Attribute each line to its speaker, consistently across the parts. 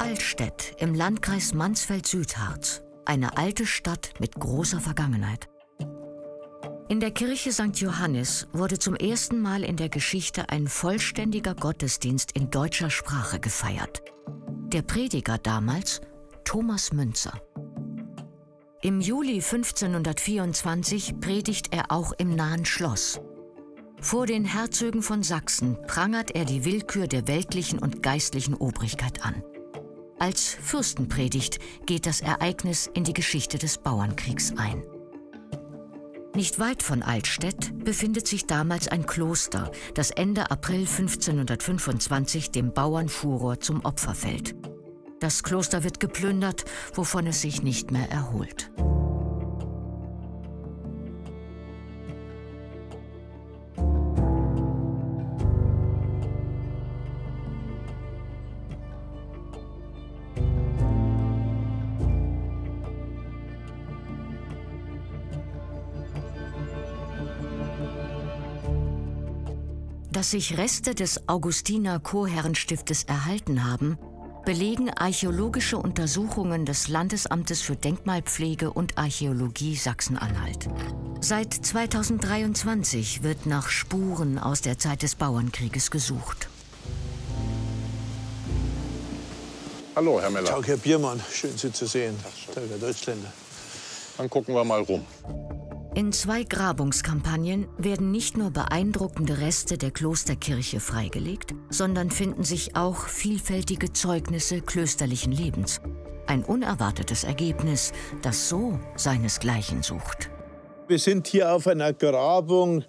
Speaker 1: Altstädt im Landkreis Mansfeld-Südharz, eine alte Stadt mit großer Vergangenheit. In der Kirche St. Johannes wurde zum ersten Mal in der Geschichte ein vollständiger Gottesdienst in deutscher Sprache gefeiert. Der Prediger damals Thomas Müntzer. Im Juli 1524 predigt er auch im nahen Schloss. Vor den Herzögen von Sachsen prangert er die Willkür der weltlichen und geistlichen Obrigkeit an. Als Fürstenpredigt geht das Ereignis in die Geschichte des Bauernkriegs ein. Nicht weit von Altstädt befindet sich damals ein Kloster, das Ende April 1525 dem Bauernfuror zum Opfer fällt. Das Kloster wird geplündert, wovon es sich nicht mehr erholt. Dass sich Reste des Augustiner Chorherrenstiftes erhalten haben, belegen archäologische Untersuchungen des Landesamtes für Denkmalpflege und Archäologie Sachsen-Anhalt. Seit 2023 wird nach Spuren aus der Zeit des Bauernkrieges gesucht.
Speaker 2: Hallo, Herr Meller.
Speaker 3: Tag, Herr Biermann. Schön, Sie zu sehen. Tag, Herr Deutschländer.
Speaker 2: Dann gucken wir mal rum.
Speaker 1: In 2 Grabungskampagnen werden nicht nur beeindruckende Reste der Klosterkirche freigelegt, sondern finden sich auch vielfältige Zeugnisse klösterlichen Lebens. Ein unerwartetes Ergebnis, das so seinesgleichen sucht.
Speaker 3: Wir sind hier auf einer Grabung,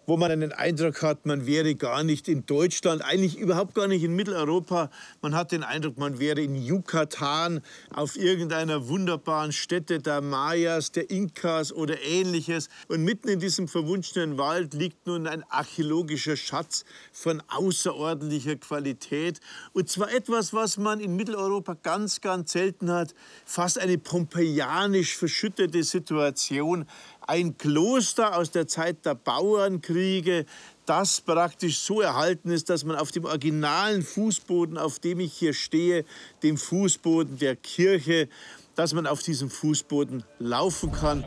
Speaker 3: wo man den Eindruck hat, man wäre gar nicht in Deutschland, eigentlich überhaupt gar nicht in Mitteleuropa. Man hat den Eindruck, man wäre in Yucatan, auf irgendeiner wunderbaren Stätte der Mayas, der Inkas oder Ähnliches. Und mitten in diesem verwunschenen Wald liegt nun ein archäologischer Schatz von außerordentlicher Qualität. Und zwar etwas, was man in Mitteleuropa ganz, ganz selten hat. Fast eine pompeianisch verschüttete Situation. Ein Kloster aus der Zeit der Bauernkriege, das praktisch so erhalten ist, dass man auf dem originalen Fußboden, auf dem ich hier stehe, dem Fußboden der Kirche, dass man auf diesem Fußboden laufen kann.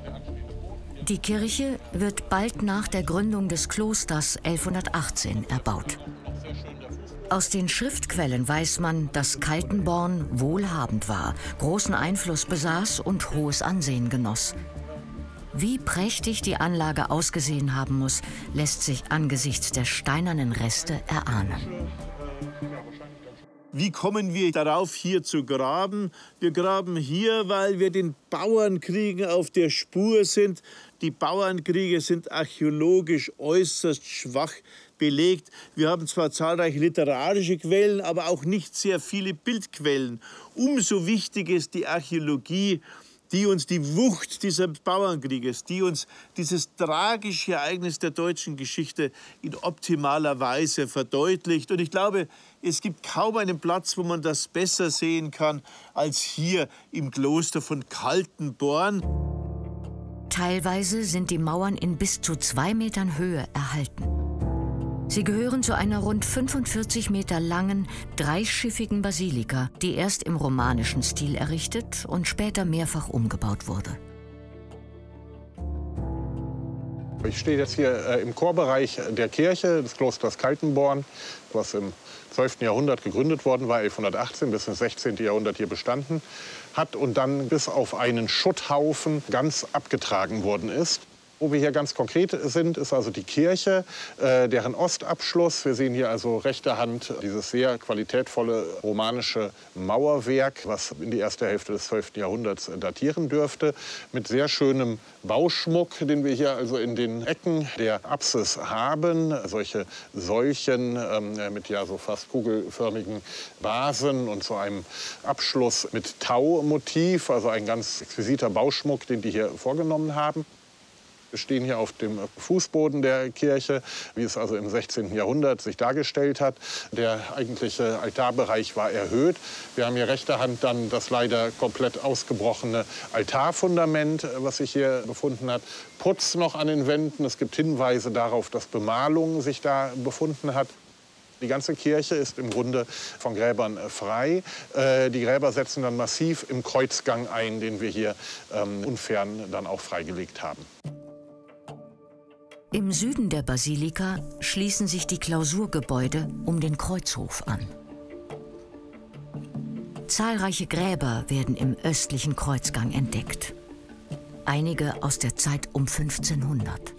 Speaker 1: Die Kirche wird bald nach der Gründung des Klosters 1118 erbaut. Aus den Schriftquellen weiß man, dass Kaltenborn wohlhabend war, großen Einfluss besaß und hohes Ansehen genoss. Wie prächtig die Anlage ausgesehen haben muss, lässt sich angesichts der steinernen Reste erahnen.
Speaker 3: Wie kommen wir darauf, hier zu graben? Wir graben hier, weil wir den Bauernkriegen auf der Spur sind. Die Bauernkriege sind archäologisch äußerst schwach belegt. Wir haben zwar zahlreiche literarische Quellen, aber auch nicht sehr viele Bildquellen. Umso wichtiger ist die Archäologie, die uns die Wucht dieses Bauernkrieges, die uns dieses tragische Ereignis der deutschen Geschichte in optimaler Weise verdeutlicht. Und ich glaube, es gibt kaum einen Platz, wo man das besser sehen kann, als hier im Kloster von Kaltenborn.
Speaker 1: Teilweise sind die Mauern in bis zu 2 Metern Höhe erhalten. Sie gehören zu einer rund 45 Meter langen, dreischiffigen Basilika, die erst im romanischen Stil errichtet und später mehrfach umgebaut wurde.
Speaker 2: Ich stehe jetzt hier im Chorbereich der Kirche des Klosters Kaltenborn, was im 12. Jahrhundert gegründet worden war, 1118 bis ins 16. Jahrhundert hier bestanden hat und dann bis auf einen Schutthaufen ganz abgetragen worden ist. Wo wir hier ganz konkret sind, ist also die Kirche, deren Ostabschluss. Wir sehen hier also rechter Hand dieses sehr qualitätvolle romanische Mauerwerk, was in die erste Hälfte des 12. Jahrhunderts datieren dürfte, mit sehr schönem Bauschmuck, den wir hier also in den Ecken der Apsis haben. Solche Säulchen mit ja so fast kugelförmigen Basen und so einem Abschluss mit Tau-Motiv, also ein ganz exquisiter Bauschmuck, den die hier vorgenommen haben. Wir stehen hier auf dem Fußboden der Kirche, wie es also im 16. Jahrhundert sich dargestellt hat. Der eigentliche Altarbereich war erhöht. Wir haben hier rechter Hand dann das leider komplett ausgebrochene Altarfundament, was sich hier befunden hat. Putz noch an den Wänden. Es gibt Hinweise darauf, dass Bemalung sich da befunden hat. Die ganze Kirche ist im Grunde von Gräbern frei. Die Gräber setzen dann massiv im Kreuzgang ein, den wir hier unfern dann auch freigelegt haben.
Speaker 1: Im Süden der Basilika schließen sich die Klausurgebäude um den Kreuzhof an. Zahlreiche Gräber werden im östlichen Kreuzgang entdeckt. Einige aus der Zeit um 1500.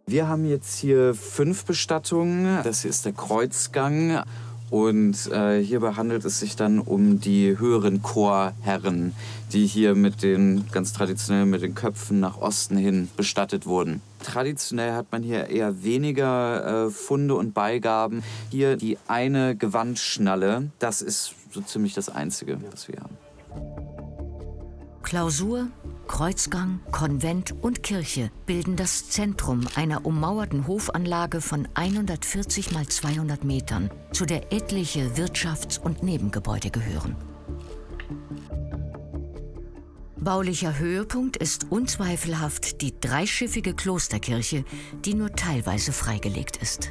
Speaker 4: Wir haben jetzt hier 5 Bestattungen. Das hier ist der Kreuzgang. Und hierbei handelt es sich dann um die höheren Chorherren, die hier ganz traditionell mit den Köpfen nach Osten hin bestattet wurden. Traditionell hat man hier eher weniger Funde und Beigaben. Hier die eine Gewandschnalle, das ist so ziemlich das Einzige, was wir haben.
Speaker 1: Klausur, Kreuzgang, Konvent und Kirche bilden das Zentrum einer ummauerten Hofanlage von 140 mal 200 Metern, zu der etliche Wirtschafts- und Nebengebäude gehören. Baulicher Höhepunkt ist unzweifelhaft die dreischiffige Klosterkirche, die nur teilweise freigelegt ist.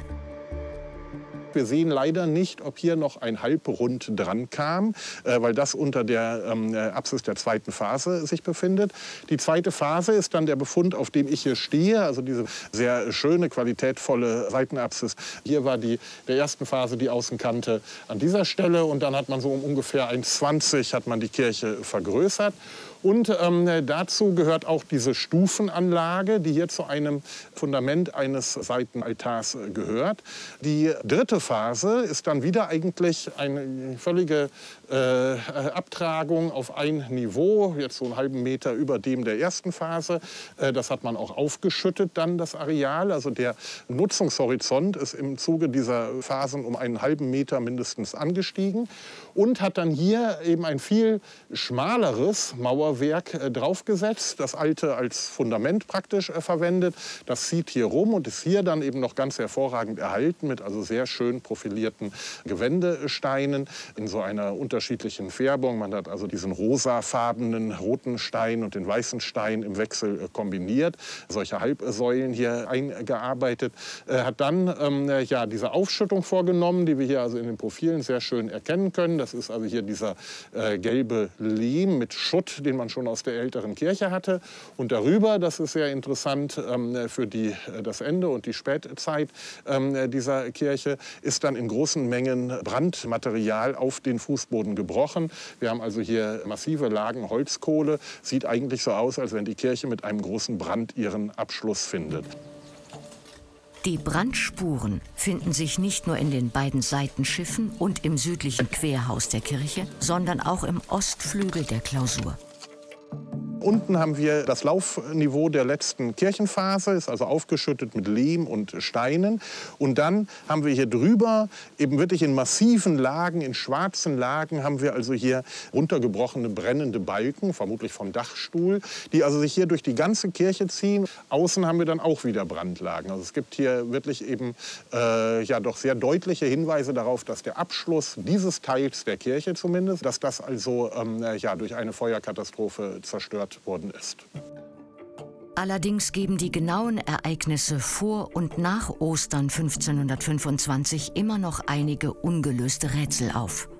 Speaker 2: Wir sehen leider nicht, ob hier noch ein Halbrund dran kam, weil das unter der Apsis der zweiten Phase sich befindet. Die zweite Phase ist dann der Befund, auf dem ich hier stehe, also diese sehr schöne, qualitätvolle Seitenapsis. Hier war der ersten Phase die Außenkante an dieser Stelle und dann hat man so um ungefähr 1,20 hat man die Kirche vergrößert. Und dazu gehört auch diese Stufenanlage, die hier zu einem Fundament eines Seitenaltars gehört. Die dritte Phase ist dann wieder eigentlich eine völlige Abtragung auf ein Niveau, jetzt so einen halben Meter über dem der ersten Phase. Das hat man auch aufgeschüttet dann, das Areal. Also der Nutzungshorizont ist im Zuge dieser Phasen um einen halben Meter mindestens angestiegen und hat dann hier eben ein viel schmaleres Mauerwerk draufgesetzt, das alte als Fundament praktisch verwendet. Das zieht hier rum und ist hier dann eben noch ganz hervorragend erhalten mit also sehr schön profilierten Gewändesteinen in so einer unterschiedlichen Färbung. Man hat also diesen rosafarbenen roten Stein und den weißen Stein im Wechsel kombiniert, solche Halbsäulen hier eingearbeitet, hat dann ja, diese Aufschüttung vorgenommen, die wir hier also in den Profilen sehr schön erkennen können. Das ist also hier dieser gelbe Lehm mit Schutt, den man schon aus der älteren Kirche hatte. Und darüber, das ist sehr interessant für das Ende und die Spätzeit dieser Kirche, ist dann in großen Mengen Brandmaterial auf den Fußboden gebrochen. Wir haben also hier massive Lagen Holzkohle. Sieht eigentlich so aus, als wenn die Kirche mit einem großen Brand ihren Abschluss findet.
Speaker 1: Die Brandspuren finden sich nicht nur in den beiden Seitenschiffen und im südlichen Querhaus der Kirche, sondern auch im Ostflügel der Klausur.
Speaker 2: Unten haben wir das Laufniveau der letzten Kirchenphase, ist also aufgeschüttet mit Lehm und Steinen. Und dann haben wir hier drüber, eben wirklich in massiven Lagen, in schwarzen Lagen, haben wir also hier runtergebrochene brennende Balken, vermutlich vom Dachstuhl, die also sich hier durch die ganze Kirche ziehen. Außen haben wir dann auch wieder Brandlagen. Also es gibt hier wirklich eben ja, doch sehr deutliche Hinweise darauf, dass der Abschluss dieses Teils der Kirche zumindest, dass das also ja, durch eine Feuerkatastrophe zerstört worden ist.
Speaker 1: Allerdings geben die genauen Ereignisse vor und nach Ostern 1525 immer noch einige ungelöste Rätsel auf.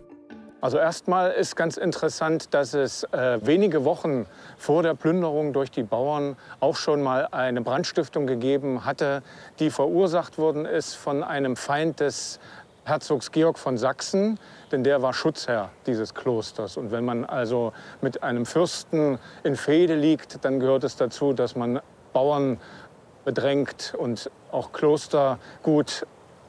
Speaker 5: Also erstmal ist ganz interessant, dass es wenige Wochen vor der Plünderung durch die Bauern auch schon mal eine Brandstiftung gegeben hatte, die verursacht worden ist von einem Feind des Herzogs Georg von Sachsen, denn der war Schutzherr dieses Klosters. Und wenn man also mit einem Fürsten in Fehde liegt, dann gehört es dazu, dass man Bauern bedrängt und auch Klostergut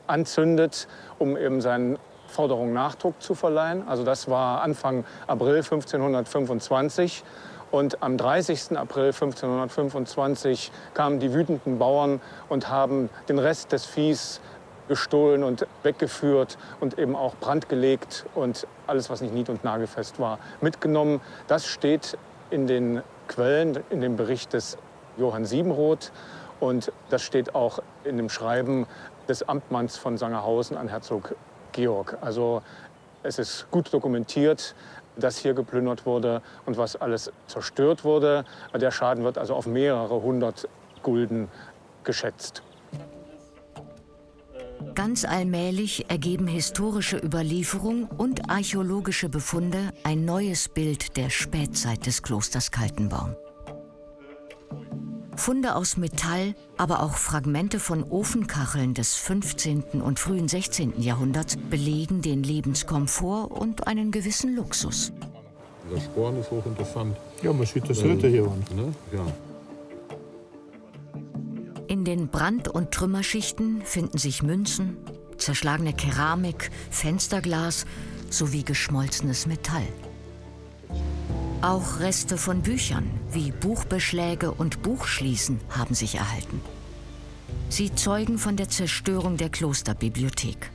Speaker 5: anzündet, um eben seinen Forderungen Nachdruck zu verleihen. Also das war Anfang April 1525. Und am 30. April 1525 kamen die wütenden Bauern und haben den Rest des Viehs gestohlen und weggeführt und eben auch brandgelegt und alles, was nicht nied- und nagelfest war, mitgenommen. Das steht in den Quellen, in dem Bericht des Johann Siebenroth und das steht auch in dem Schreiben des Amtmanns von Sangerhausen an Herzog Georg. Also es ist gut dokumentiert, dass hier geplündert wurde und was alles zerstört wurde. Der Schaden wird also auf mehrere hundert Gulden geschätzt.
Speaker 1: Ganz allmählich ergeben historische Überlieferung und archäologische Befunde ein neues Bild der Spätzeit des Klosters Kaltenborn. Funde aus Metall, aber auch Fragmente von Ofenkacheln des 15. und frühen 16. Jahrhunderts belegen den Lebenskomfort und einen gewissen Luxus.
Speaker 2: Der Sporn ist hochinteressant.
Speaker 3: Ja, man sieht das Ritter hier an.
Speaker 2: Ne? Ja.
Speaker 1: In den Brand- und Trümmerschichten finden sich Münzen, zerschlagene Keramik, Fensterglas sowie geschmolzenes Metall. Auch Reste von Büchern wie Buchbeschläge und Buchschließen haben sich erhalten. Sie zeugen von der Zerstörung der Klosterbibliothek.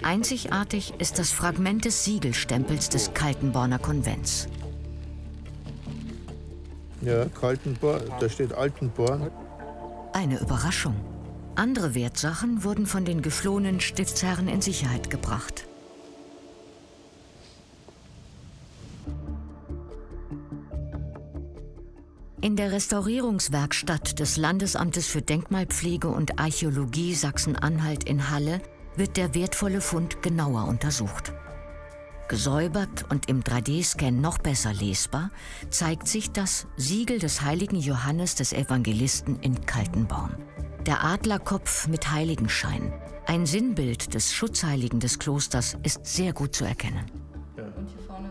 Speaker 1: Einzigartig ist das Fragment des Siegelstempels des Kaltenborner Konvents.
Speaker 3: Ja, Kaltenborn, da steht Altenborn.
Speaker 1: Eine Überraschung. Andere Wertsachen wurden von den geflohenen Stiftsherren in Sicherheit gebracht. In der Restaurierungswerkstatt des Landesamtes für Denkmalpflege und Archäologie Sachsen-Anhalt in Halle wird der wertvolle Fund genauer untersucht. Gesäubert und im 3D-Scan noch besser lesbar, zeigt sich das Siegel des heiligen Johannes des Evangelisten in Kaltenborn. Der Adlerkopf mit Heiligenschein, ein Sinnbild des Schutzheiligen des Klosters, ist sehr gut zu erkennen.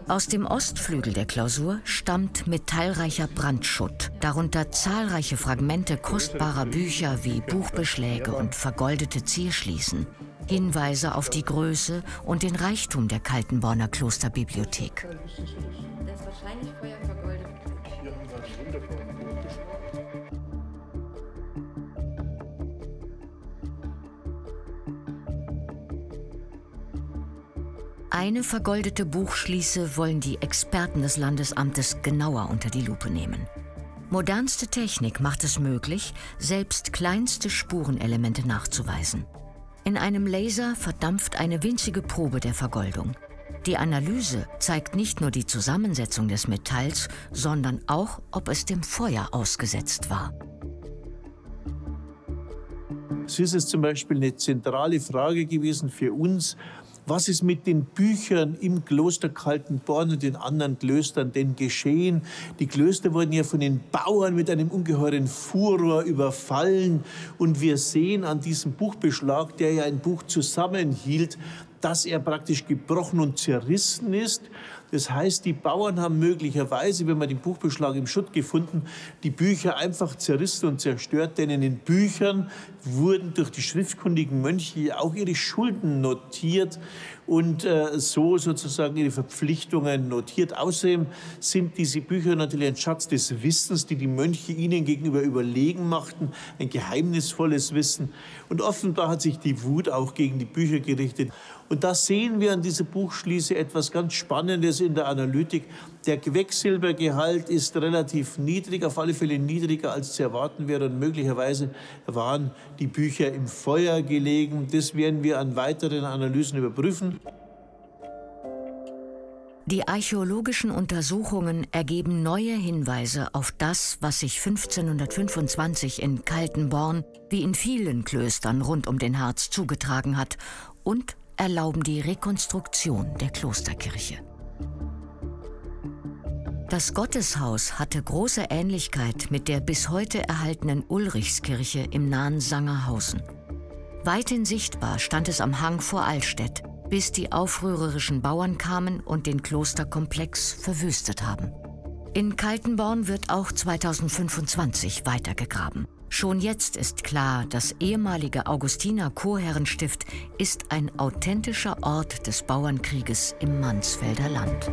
Speaker 1: Aus dem Ostflügel der Klausur stammt metallreicher Brandschutt, darunter zahlreiche Fragmente kostbarer Bücher wie Buchbeschläge und vergoldete Zierschließen. Hinweise auf die Größe und den Reichtum der Kaltenborner Klosterbibliothek.
Speaker 6: Der ist wahrscheinlich vorher vergoldet.
Speaker 1: Eine vergoldete Buchschließe wollen die Experten des Landesamtes genauer unter die Lupe nehmen. Modernste Technik macht es möglich, selbst kleinste Spurenelemente nachzuweisen. In einem Laser verdampft eine winzige Probe der Vergoldung. Die Analyse zeigt nicht nur die Zusammensetzung des Metalls, sondern auch, ob es dem Feuer ausgesetzt war.
Speaker 3: So ist es zum Beispiel eine zentrale Frage gewesen für uns, was ist mit den Büchern im Kloster Kaltenborn und den anderen Klöstern denn geschehen? Die Klöster wurden ja von den Bauern mit einem ungeheuren Furor überfallen. Und wir sehen an diesem Buchbeschlag, der ja ein Buch zusammenhielt, dass er praktisch gebrochen und zerrissen ist. Das heißt, die Bauern haben möglicherweise, wenn man den Buchbeschlag im Schutt gefunden, die Bücher einfach zerrissen und zerstört, denn in den Büchern wurden durch die schriftkundigen Mönche auch ihre Schulden notiert und so sozusagen ihre Verpflichtungen notiert. Außerdem sind diese Bücher natürlich ein Schatz des Wissens, die die Mönche ihnen gegenüber überlegen machten, ein geheimnisvolles Wissen. Und offenbar hat sich die Wut auch gegen die Bücher gerichtet. Und da sehen wir an dieser Buchschließe etwas ganz Spannendes in der Analytik. Der Quecksilbergehalt ist relativ niedrig, auf alle Fälle niedriger als zu erwarten wäre. Und möglicherweise waren die Bücher im Feuer gelegen. Das werden wir an weiteren Analysen überprüfen.
Speaker 1: Die archäologischen Untersuchungen ergeben neue Hinweise auf das, was sich 1525 in Kaltenborn wie in vielen Klöstern rund um den Harz zugetragen hat und erlauben die Rekonstruktion der Klosterkirche. Das Gotteshaus hatte große Ähnlichkeit mit der bis heute erhaltenen Ulrichskirche im nahen Sangerhausen. Weithin sichtbar stand es am Hang vor Allstedt, bis die aufrührerischen Bauern kamen und den Klosterkomplex verwüstet haben. In Kaltenborn wird auch 2025 weitergegraben. Schon jetzt ist klar, das ehemalige Augustiner-Chorherrenstift ist ein authentischer Ort des Bauernkrieges im Mansfelder Land.